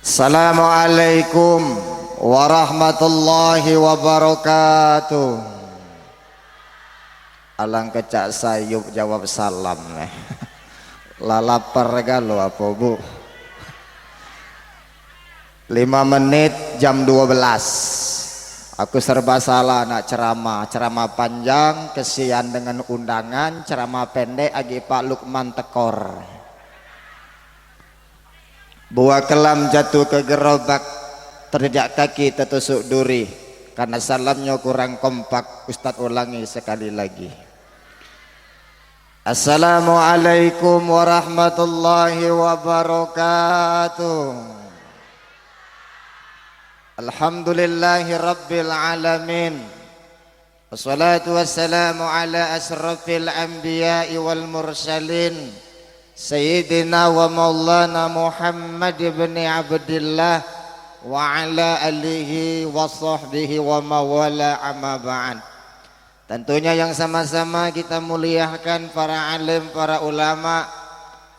Assalamualaikum warahmatullahi wabarakatuh. Alang kecak sayup jawab salam lapar galo apa bu. 5 menit jam 12. Aku serba salah nak ceramah panjang kesian dengan undangan, ceramah pendek agi Pak Lukman tekor. Buah kelam jatuh ke gerobak, terjak kaki tertusuk duri. Karena salamnya kurang kompak, Ustadz ulangi sekali lagi. Assalamualaikum warahmatullahi wabarakatuh. Alhamdulillahi rabbil alamin. Wassalatu wassalamu ala asrafil anbiya'i wal mursalin Sayyidina wa maulana Muhammad ibn Abdillah wa ala alihi wa sahbihi wa mawala amma ba'd. Tentunya yang sama-sama kita muliakan para alim, para ulama,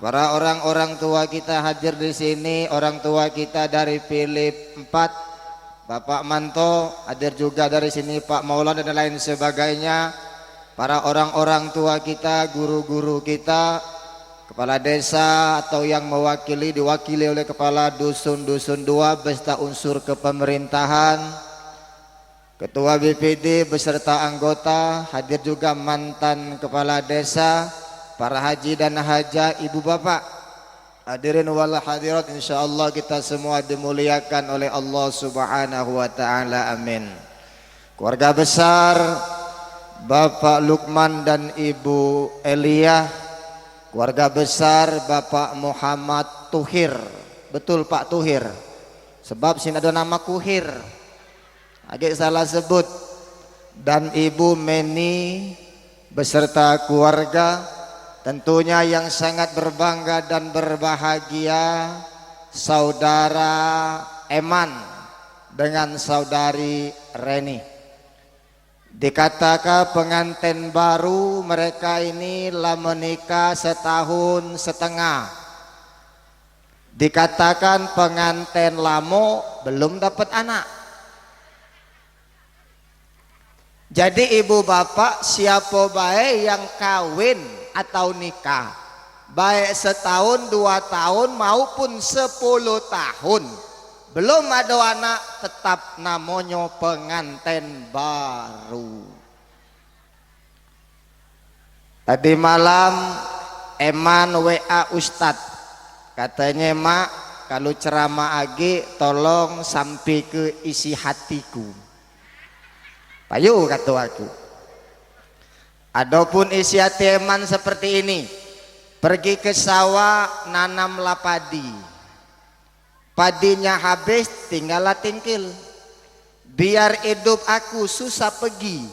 para orang-orang tua kita hadir di sini, orang tua kita dari Philip 4, Bapak Manto hadir juga dari sini, Pak Maulana dan lain sebagainya, para orang-orang tua kita, guru-guru kita, kepala desa atau yang diwakili oleh kepala dusun-dusun 2 beserta unsur kepemerintahan, ketua BPD beserta anggota, hadir juga mantan kepala desa, para haji dan haja, ibu bapak, hadirin wal hadirat, insyaallah kita semua dimuliakan oleh Allah Subhanahu wa taala, amin. Keluarga besar Bapak Lukman dan Ibu Elia, keluarga besar Bapak Muhammad Tuhir, betul Pak Tuhir, sebab sini ada nama Kuhir, agak salah sebut, dan Ibu Meni beserta keluarga. Tentunya yang sangat berbangga dan berbahagia saudara Eman dengan saudari Reni. Dikatakan pengantin baru, mereka ini lah menikah 1,5 tahun. Dikatakan pengantin lamo belum dapat anak. Jadi ibu bapak, siapa baik yang kawin atau nikah, baik 1 tahun, 2 tahun maupun 10 tahun, belum ada anak, tetap namanya pengantin baru. Tadi malam Eman WA Ustadz, katanya mak kalau ceramah agi tolong sampai ke isi hatiku. Payu kata aku. Adapun isi hati Eman seperti ini, pergi ke sawah nanamlah padi. Padinya habis, tinggallah tingkil. Biar hidup aku susah pergi,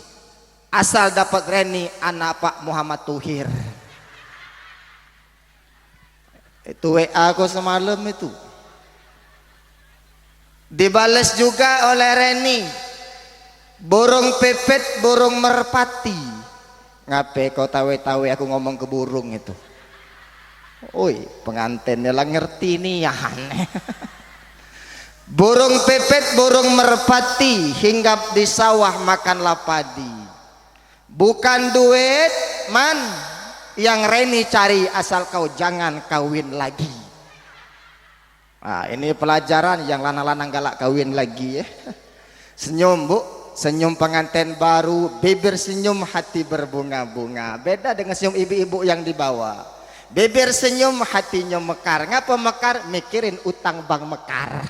asal dapat Reni anak Pak Muhammad Tuhir. Itu WA aku semalam itu. Dibales juga oleh Reni, burung pipit, burung merpati. Ngapain kau tahu aku ngomong ke burung itu? Oi, pengantinnya lah ngerti nih ya. Burung pipit, burung merpati, hinggap di sawah makanlah padi. Bukan duit man yang Reni cari, asal kau jangan kawin lagi. Nah, ini pelajaran yang lanang-lanang galak kawin lagi ya. Senyum bu, senyum pengantin baru, bibir senyum hati berbunga-bunga. Beda dengan senyum ibu-ibu yang di bawah. Bibir senyum hatinya mekar. Ngapa mekar? Mikirin utang bank mekar.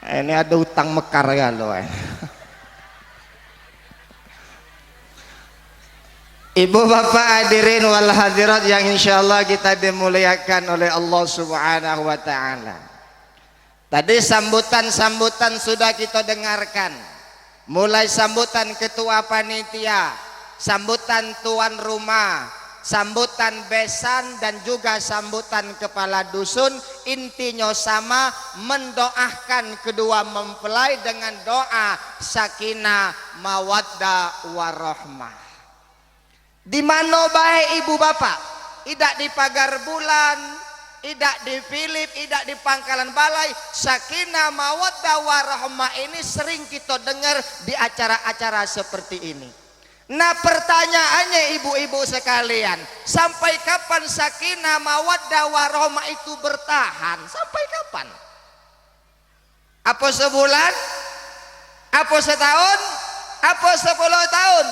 Ini ada utang mekar ya loh. Ibu bapak hadirin wal hadirat yang insyaallah kita dimuliakan oleh Allah Subhanahu wa taala. Tadi sambutan-sambutan sudah kita dengarkan. Mulai sambutan ketua panitia, sambutan tuan rumah, sambutan besan, dan juga sambutan kepala dusun. Intinya sama, mendoakan kedua mempelai dengan doa sakinah mawaddah warahmah. Di mana baik ibu bapak, idak di pagar bulan, idak di Philip, idak di pangkalan balai. Sakinah mawaddah warahmah ini sering kita dengar di acara-acara seperti ini. Nah pertanyaannya ibu-ibu sekalian, sampai kapan sakinah mawaddah warahmah itu bertahan? Sampai kapan? Apa sebulan? Apa setahun? Apa 10 tahun?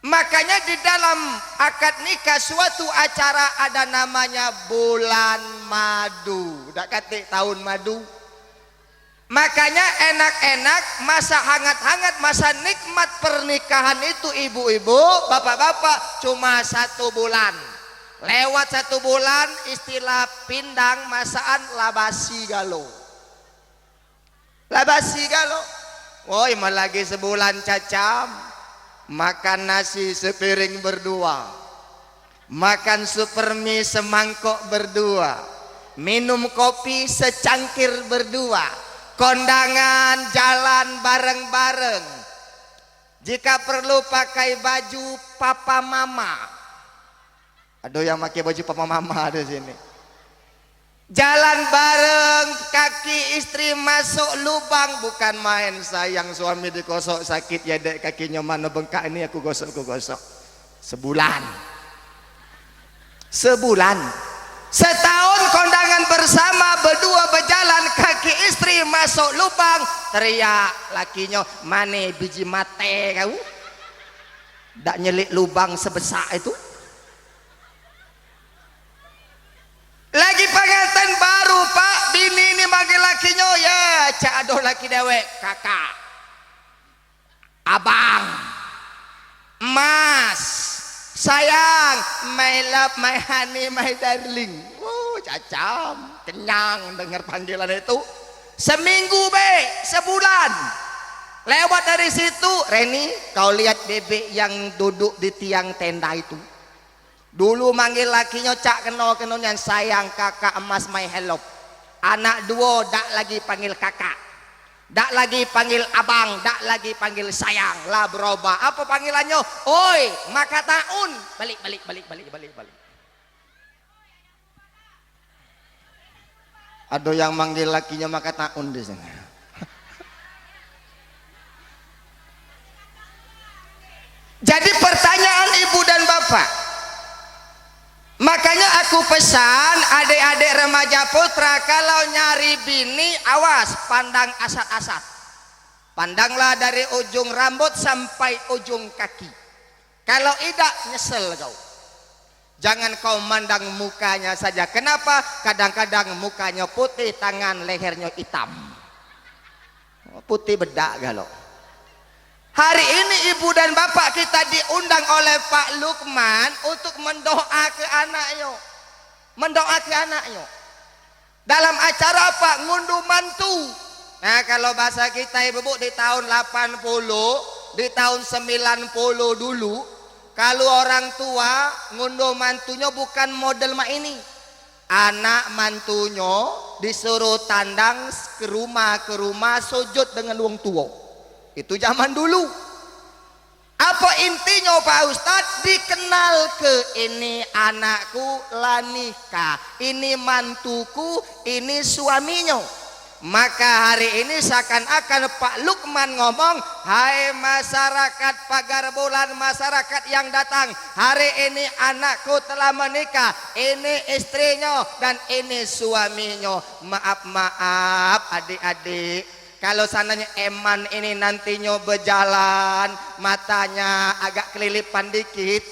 Makanya di dalam akad nikah suatu acara ada namanya bulan madu. Udah kata tahun madu. Makanya enak-enak, masa hangat-hangat, masa nikmat pernikahan itu ibu-ibu, bapak-bapak cuma 1 bulan. Lewat 1 bulan istilah pindang masaan labasi galo. Labasi galo. Woi malah lagi sebulan cacam. Makan nasi sepiring berdua, makan supermi semangkok berdua, minum kopi secangkir berdua, kondangan jalan bareng-bareng, jika perlu pakai baju papa mama. Aduh yang pakai baju papa mama ada sini. Jalan bareng, kaki istri masuk lubang, bukan main sayang suami dikosok sakit ya dek, kakinya mana bengkak ini aku gosok. Sebulan, setahun kondangan bersama berdua berjalan, kaki istri masuk lubang, teriak lakinya, mana biji mate kau, dak nyelik lubang sebesar itu. Lagi pengantin baru pak, bini ini manggil lakinya, ya cak aduh laki dewek, kakak, abang, mas, sayang, my love, my honey, my darling. Cacam, kenyang dengar panggilan itu. Seminggu be, sebulan. Lewat dari situ, Reni, kau lihat bebek yang duduk di tiang tenda itu. Dulu manggil lakinya cak kenal-kenalnya, sayang, kakak, emas, my hello. Anak 2 dak lagi panggil kakak, dak lagi panggil abang, dak lagi panggil sayang, lah berubah. Apa panggilannya? Oi, maka taun, balik. Ada yang manggil lakinya maka taun di sini. Jadi pertanyaan ibu dan bapak, makanya aku pesan adik-adik remaja putra, kalau nyari bini awas pandang asat-asat. Pandanglah dari ujung rambut sampai ujung kaki. Kalau tidak nyesel kau. Jangan kau mandang mukanya saja. Kenapa? Kadang-kadang mukanya putih, tangan lehernya hitam. Putih bedak galau. Hari ini ibu dan bapak kita diundang oleh Pak Lukman untuk mendoa ke anaknya. Mendoa ke anaknya. Dalam acara apa? Ngunduh mantu. Nah kalau bahasa kita ibu di tahun 80, di tahun 90 dulu, kalau orang tua ngunduh mantunya bukan model mak ini. Anak mantunya disuruh tandang ke rumah sujud dengan wong tua. Itu zaman dulu. Apa intinya Pak Ustadz? Dikenal ke ini anakku lanika, ini mantuku, ini suaminya. Maka hari ini seakan-akan Pak Lukman ngomong, hai masyarakat pagar bulan, masyarakat yang datang, hari ini anakku telah menikah, ini istrinya dan ini suaminya. Maaf adik-adik, kalau sananya Eman ini nantinya berjalan, matanya agak kelilipan dikit,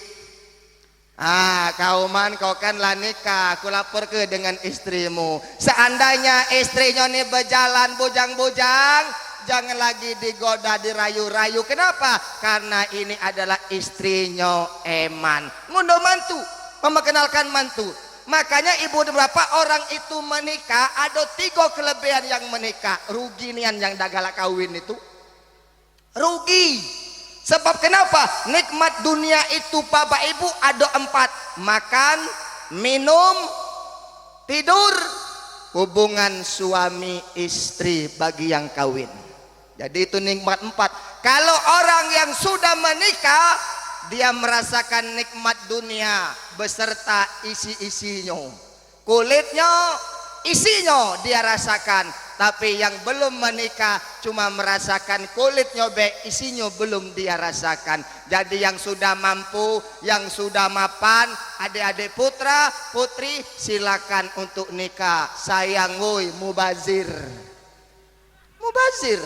kau man, kau kan lah nikah, aku lapor ke dengan istrimu. Seandainya istrinya ini berjalan bujang-bujang, jangan lagi digoda, dirayu-rayu. Kenapa? Karena ini adalah istrinya Eman. Ngunduh mantu, memperkenalkan mantu. Makanya ibu dan bapak, orang itu menikah ada 3 kelebihan yang menikah. Rugi nian yang dagala kawin itu, rugi. Sebab kenapa? Nikmat dunia itu bapak ibu ada 4. Makan, minum, tidur, hubungan suami istri bagi yang kawin. Jadi itu nikmat 4. Kalau orang yang sudah menikah, dia merasakan nikmat dunia beserta isi-isinya. Kulitnya, isinya dia rasakan. Tapi yang belum menikah cuma merasakan kulitnya, isinya belum dia rasakan. Jadi yang sudah mampu, yang sudah mapan, adik-adik putra putri silakan untuk nikah. Sayang woi, mubazir. Mubazir.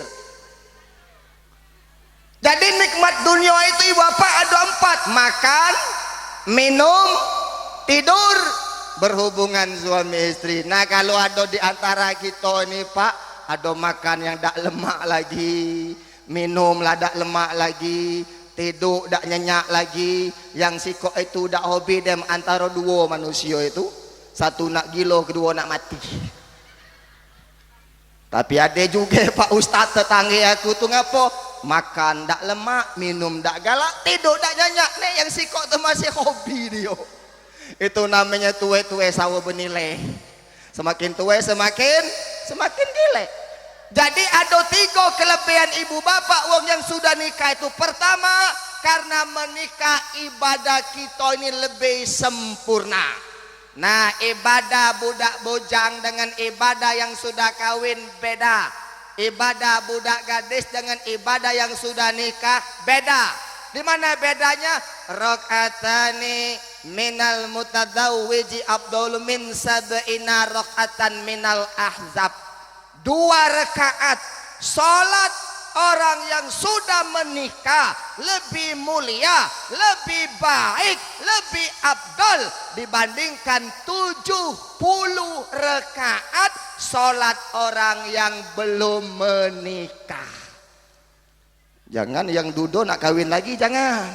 Jadi nikmat dunia itu bapak ada 4: makan, minum, tidur, berhubungan suami istri. Nah kalau ada di antara kita ini pak, ada makan yang tak lemak lagi, minum lah tak lemak lagi, tidur tak nyenyak lagi, yang sikok itu tak hobi dem antara dua manusia itu, satu nak gila, kedua nak mati. Tapi ada juga pak ustaz tetangga aku tuh ngapo, makan tak lemak, minum tak galak, tidur tak nyenyak. Nih yang sikok tuh masih hobi dia. Itu namanya tuwe-tuwe sawo benilai. Semakin tuwe semakin gile. Jadi ada 3 kelebihan ibu bapak wong yang sudah nikah itu. Pertama, karena menikah ibadah kita ini lebih sempurna. Nah, ibadah budak bujang dengan ibadah yang sudah kawin beda. Ibadah budak gadis dengan ibadah yang sudah nikah beda. Di mana bedanya? Rakaatani minal mutadzawwiji afdalu min sab'ina rakaatan minal ahzab. 2 rakaat salat orang yang sudah menikah lebih mulia, lebih baik, lebih afdal dibandingkan 70 rakaat salat orang yang belum menikah. Jangan yang duduk nak kawin lagi, jangan.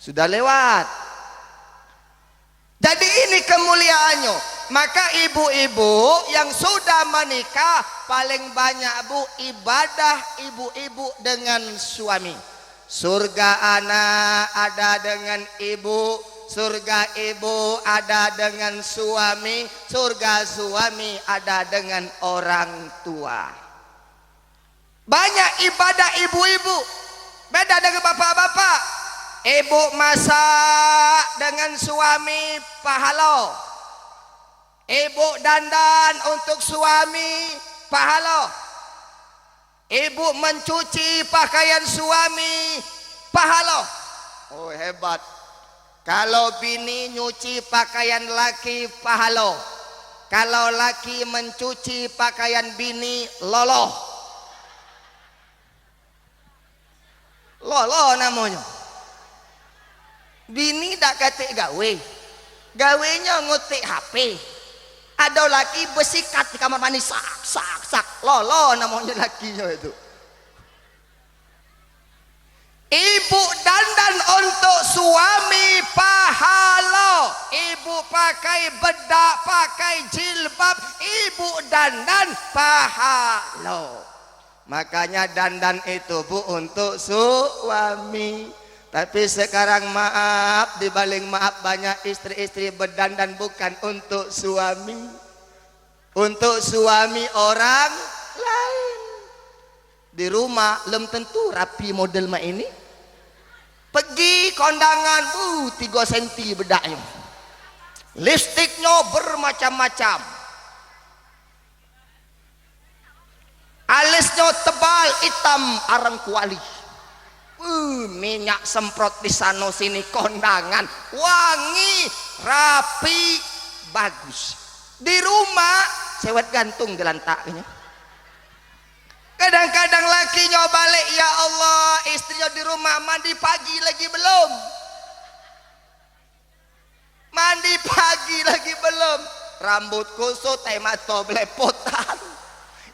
Sudah lewat. Jadi ini kemuliaannya. Maka ibu-ibu yang sudah menikah paling banyak bu ibadah ibu-ibu dengan suami. Surga anak ada dengan ibu, surga ibu ada dengan suami, surga suami ada dengan orang tua. Banyak ibadah ibu-ibu beda dengan bapak-bapak. Ibu masak dengan suami pahala, ibu dandan untuk suami pahala, ibu mencuci pakaian suami pahala. Oh hebat. Kalau bini nyuci pakaian laki pahala, kalau laki mencuci pakaian bini loloh. Lolo namanya. Bini tak katik gawe, gawenya ngutik HP. Ada laki bersikat di kamar mandi sak. Lolo namanya lakinya itu. Ibu dandan untuk suami pahala. Ibu pakai bedak, pakai jilbab, ibu dandan pahala. Makanya dandan itu bu untuk suami. Tapi sekarang maaf, dibalik maaf banyak istri-istri berdandan bukan untuk suami, untuk suami orang lain. Di rumah belum tentu rapi model mak ini. Pergi kondangan 3 cm bedaknya, lipstiknya bermacam-macam, alisnya tebal hitam arang kuali, minyak semprot di sana sini, kondangan wangi rapi bagus. Di rumah sewet gantung gelantaknya. Kadang-kadang lakinya balik, ya Allah, istrinya di rumah mandi pagi lagi belum, mandi pagi lagi belum, rambut kusut, mata belepotan,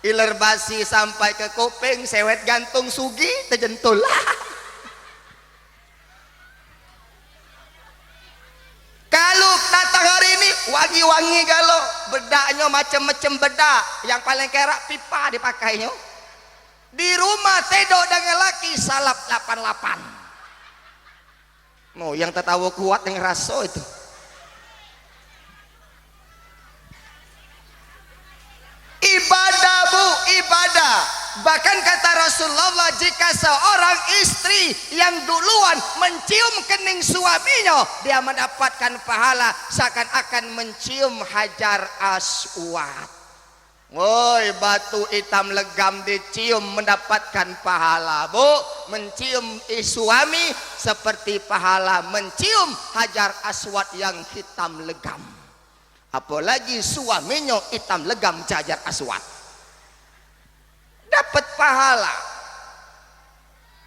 iler basi sampai ke kuping, sewet gantung sugi terjentul. Kalau datang hari ini wangi-wangi, kalau bedaknya macam-macam bedak, yang paling kerak pipa dipakainya. Di rumah tedok dengan laki salap 88. No, yang tertawa kuat yang raso itu. Ibadah bu, ibadah. Bahkan kata Rasulullah, jika seorang istri yang duluan mencium kening suaminya, dia mendapatkan pahala seakan-akan mencium Hajar Aswad. Woi, batu hitam legam dicium mendapatkan pahala, Bu. Mencium suami seperti pahala mencium Hajar Aswad yang hitam legam. Apalagi suaminya hitam legam Hajar Aswad, dapat pahala.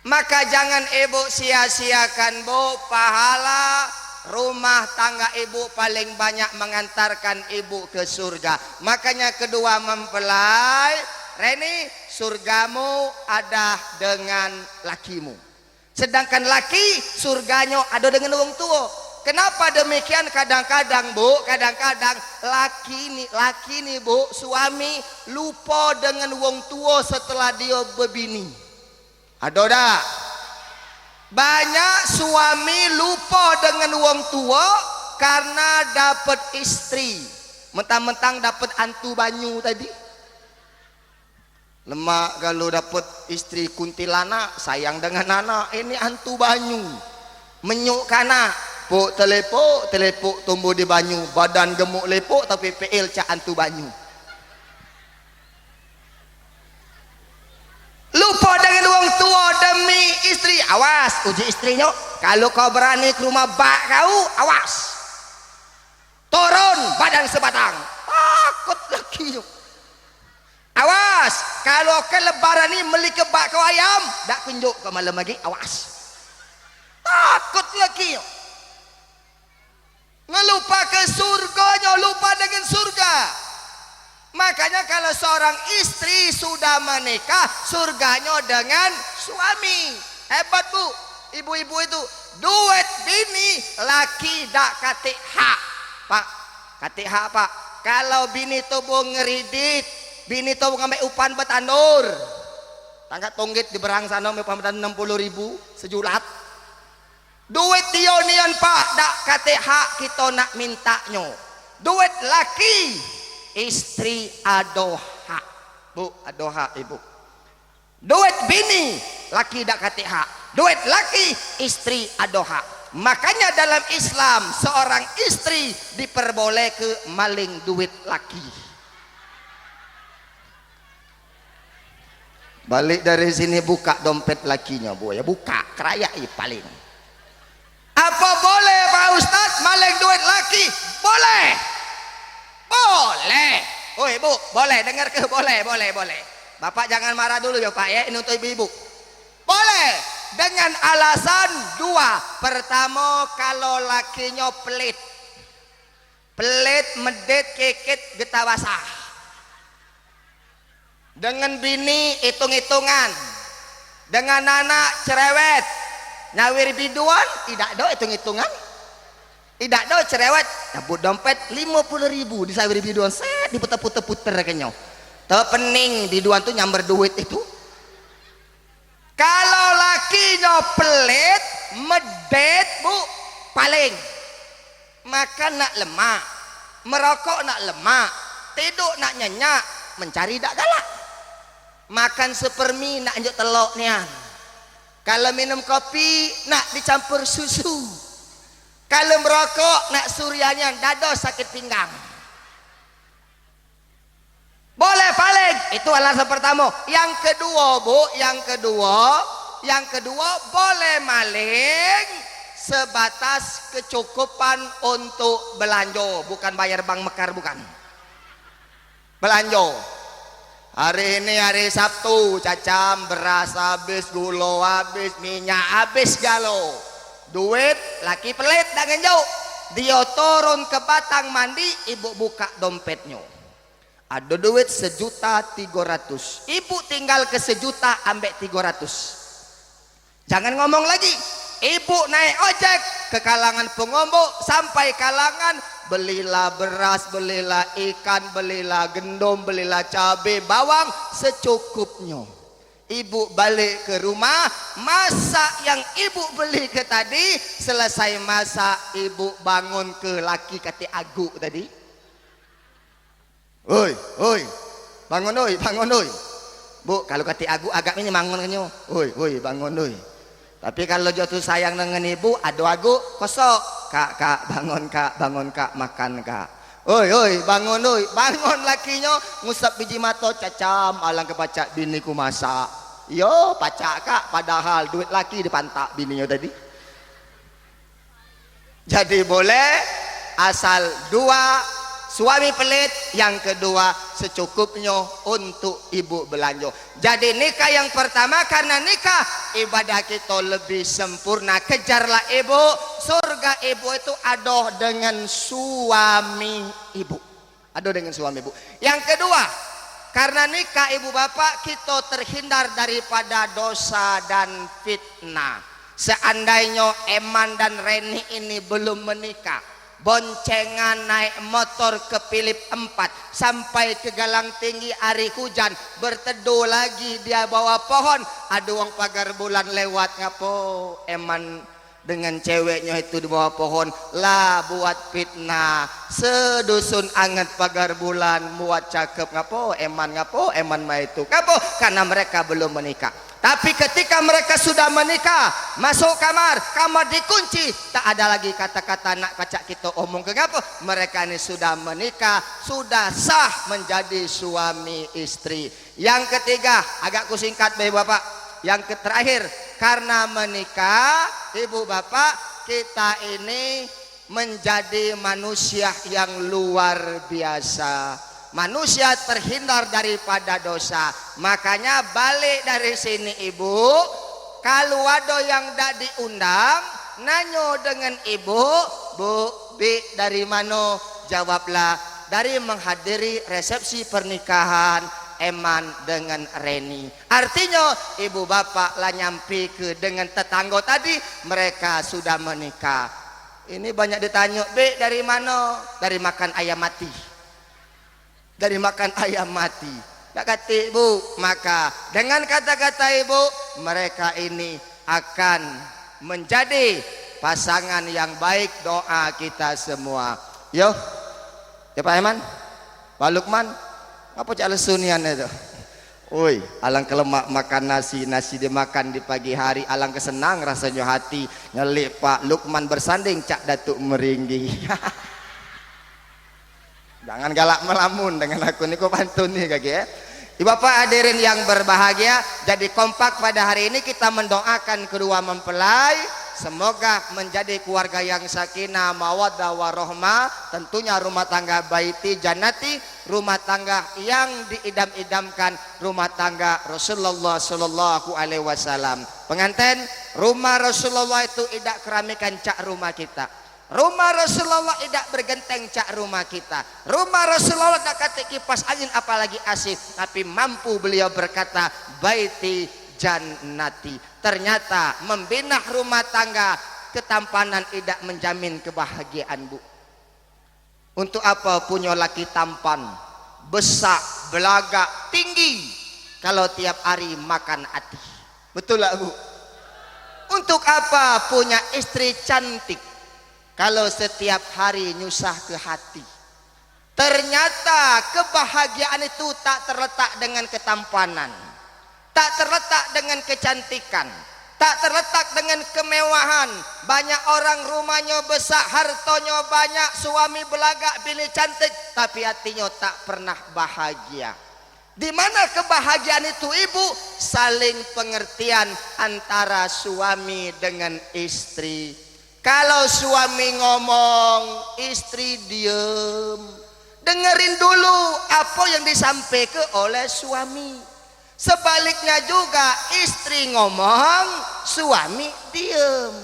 Maka jangan ibu sia-siakan, Bu, pahala rumah tangga ibu paling banyak mengantarkan ibu ke surga. Makanya kedua mempelai, Reni, surgamu ada dengan lakimu, sedangkan laki surganya ada dengan orang tua. Kenapa demikian? Kadang-kadang, Bu, kadang-kadang laki nih, Bu, suami lupa dengan wong tua setelah dia berbini. Ada dah? Banyak suami lupa dengan wong tua karena dapat istri, mentang-mentang dapat antu banyu tadi. Lemak kalau dapat istri kuntilanak, sayang dengan anak, ini antu banyu, menyuk kanak, pok telepok tumbuh di banyu, badan gemuk lepok tapi PL cak antu banyu. Lupa dengan wong tua demi istri. Awas, uji istrinya. Kalau kau berani ke rumah bak kau, awas, turun badan sebatang. Takut lagi. Awas, kalau ke lebaran ni beli ke bak kau ayam, tak kunjuk ke malam lagi. Awas, takut lagi. Ngelupa ke surganya, lupa dengan surga. Makanya kalau seorang istri sudah menikah, surganya dengan suami. Hebat, Bu, ibu-ibu itu. Duit bini laki dak katik hak, Pak. Katik hak, Pak. Kalau bini tu bu ngeridit, bini tu ngambil upan betandur, tangkat tonggit di berang sana upan betandur 60.000 sejulat. Duit dia nian, Pak, dak katik hak kita nak mintanya. Duit laki istri adoha, Bu, adoha ibu. Duit bini laki dak katik hak, duit laki istri adoha. Makanya dalam Islam seorang istri diperboleh ke maling duit laki. Balik dari sini buka dompet lakinya, Bu, ya buka kerayai paling. Apa boleh Pak Ustadz maling duit laki? Boleh. Boleh. Oi, Bu, boleh, dengar ke? Boleh. Bapak jangan marah dulu ya, Pak, ya, ini untuk ibu-ibu. Boleh dengan alasan dua. Pertama, kalau lakinya pelit medit kekit getah basah. Dengan bini hitung-hitungan, dengan anak cerewet, nyawir biduan tidak do hitung-hitungan, tidak do cerewet, cabut dompet 50.000 disawir biduan, set diputer-puter kayaknya. Terpening biduan tuh nyamber duit itu. Kalau lakinya pelit medit, Bu, paling makan nak lemak, merokok nak lemak, tidur nak nyenyak, mencari dak galak. Makan sepermi nak anjuk teloknya. Kalau minum kopi nak dicampur susu. Kalau merokok nak suryanya, dado sakit pinggang. Boleh paling, itu alasan pertama. Yang kedua, Bu, yang kedua boleh maling sebatas kecukupan untuk belanja, bukan bayar bank mekar, bukan. Belanja. Hari ini hari Sabtu, cacam beras habis, gula habis, minyak habis galo. Duit laki pelit dengan jauh. Dia turun ke batang mandi, ibu buka dompetnya. Ada duit 1.300.000. Ibu tinggal ke 1 juta ambil 300. Jangan ngomong lagi. Ibu naik ojek ke kalangan pengombok sampai kalangan, belilah beras, belilah ikan, belilah gendum, belilah cabai, bawang secukupnya. Ibu balik ke rumah, masak yang ibu beli ke tadi, selesai masak ibu bangun ke laki kata agu tadi. Oi, bangun oi. Bu, kalau kati aku agak ini bangun kanyo. Woi, bangun woi. Tapi kalau jatuh sayang dengan ibu, ado aku kosok. Kak, bangun kak, makan kak. Oi, bangun lakinya ngusap biji mato cacam alang kepacak biniku masak. Yo, pacak kak, padahal duit laki dipantak bininya tadi. Jadi boleh asal dua suami pelit, yang kedua secukupnya untuk ibu belanja. Jadi nikah yang pertama karena nikah ibadah kita lebih sempurna. Kejarlah ibu, surga ibu itu adoh dengan suami ibu. Adoh dengan suami ibu. Yang kedua, karena nikah ibu bapak kita terhindar daripada dosa dan fitnah. Seandainya Eman dan Reni ini belum menikah, boncengan naik motor ke Philip 4 sampai ke Galang Tinggi hari hujan, berteduh lagi dia bawa pohon, ada uang pagar bulan lewat, ngapo Eman dengan ceweknya itu di bawah pohon lah buat fitnah. Sedusun anget pagar bulan buat cakep, ngapo Eman mah itu ngapo, karena mereka belum menikah. Tapi ketika mereka sudah menikah, masuk kamar dikunci, tak ada lagi kata-kata nak kacak kita omong ke apa. Mereka ini sudah menikah, sudah sah menjadi suami istri. Yang ketiga, agak kusingkat bapak bapak. Yang terakhir, karena menikah ibu bapak kita ini menjadi manusia yang luar biasa. Manusia terhindar daripada dosa. Makanya balik dari sini ibu, kalau ada yang tak diundang, nanyo dengan ibu, Bu, Bi dari mana? Jawablah dari menghadiri resepsi pernikahan Eman dengan Reni. Artinya ibu bapak lah nyampi ke dengan tetangga tadi, mereka sudah menikah. Ini banyak ditanya, Bi dari mana? Dari makan ayam mati. Dari makan ayam mati. Tak kata ibu, maka dengan kata-kata ibu mereka ini akan menjadi pasangan yang baik. Doa kita semua. Yo, ya Pak Eman, Pak Lukman, apa cak lesunian itu? Oi, alang kelemak makan nasi dimakan di pagi hari, alang kesenang rasanya hati. Ngelik Pak Lukman bersanding cak Datuk meringgi. Jangan galak melamun dengan aku niku pantun nih kaki ya. Bapak hadirin yang berbahagia, jadi kompak pada hari ini kita mendoakan kedua mempelai semoga menjadi keluarga yang sakinah mawaddah warahmah, tentunya rumah tangga baiti jannati, rumah tangga yang diidam-idamkan, rumah tangga Rasulullah sallallahu alaihi wasallam. Pengantin, rumah Rasulullah itu idak keramikan cak rumah kita. Rumah Rasulullah tidak bergenteng cak rumah kita. Rumah Rasulullah tak kata kipas angin apalagi AC, tapi mampu beliau berkata baiti jannati. Ternyata membina rumah tangga ketampanan tidak menjamin kebahagiaan bu. Untuk apa punya laki tampan, besar, belagak, tinggi, kalau tiap hari makan hati? Betul lah bu. Untuk apa punya istri cantik kalau setiap hari nyusah ke hati? Ternyata kebahagiaan itu tak terletak dengan ketampanan, tak terletak dengan kecantikan, tak terletak dengan kemewahan. Banyak orang rumahnya besar, hartanya banyak, suami belagak, bini cantik, tapi hatinya tak pernah bahagia. Di mana kebahagiaan itu ibu? Saling pengertian antara suami dengan istri. Kalau suami ngomong, istri diem, dengerin dulu apa yang disampaikan oleh suami. Sebaliknya juga istri ngomong, suami diem.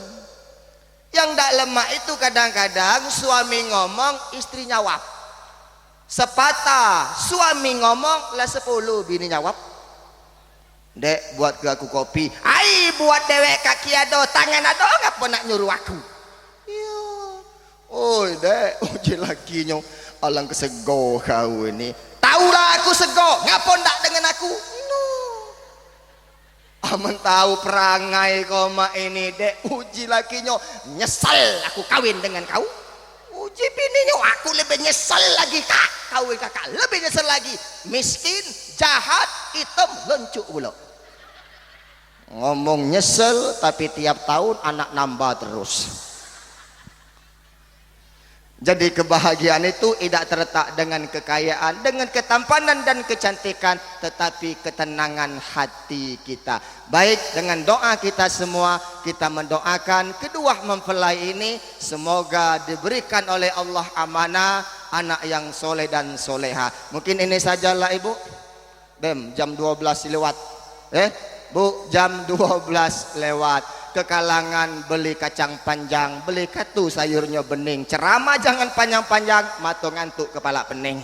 Yang tak lemah itu kadang-kadang suami ngomong, istri jawab. Sepatah suami ngomong lah 10 bini jawab. Dek buat ke aku kopi. Ai buat dewek kaki ado, tangan ado, ngapa nak nyuruh aku? Iya. Oi dek, uji lakinya alang kesego kau ini. Taulah aku sego, ngapa ndak dengan aku? No. Aman tahu perangai koma ini dek, uji lakinya nyesal aku kawin dengan kau. Uji bininya aku lebih nyesel lagi kak, kawin kakak lebih nyesel lagi. Miskin, jahat, hitam lencuk pula. Ngomong nyesel tapi tiap tahun anak nambah terus. Jadi kebahagiaan itu tidak terletak dengan kekayaan, dengan ketampanan dan kecantikan, tetapi ketenangan hati kita. Baik, dengan doa kita semua, kita mendoakan kedua mempelai ini semoga diberikan oleh Allah amanah anak yang soleh dan soleha. Mungkin ini sajalah Ibu. Jam 12 lewat. Bu, jam 12 lewat. Ke kalangan beli kacang panjang, beli katu sayurnya bening. Ceramah jangan panjang-panjang, mato ngantuk kepala pening.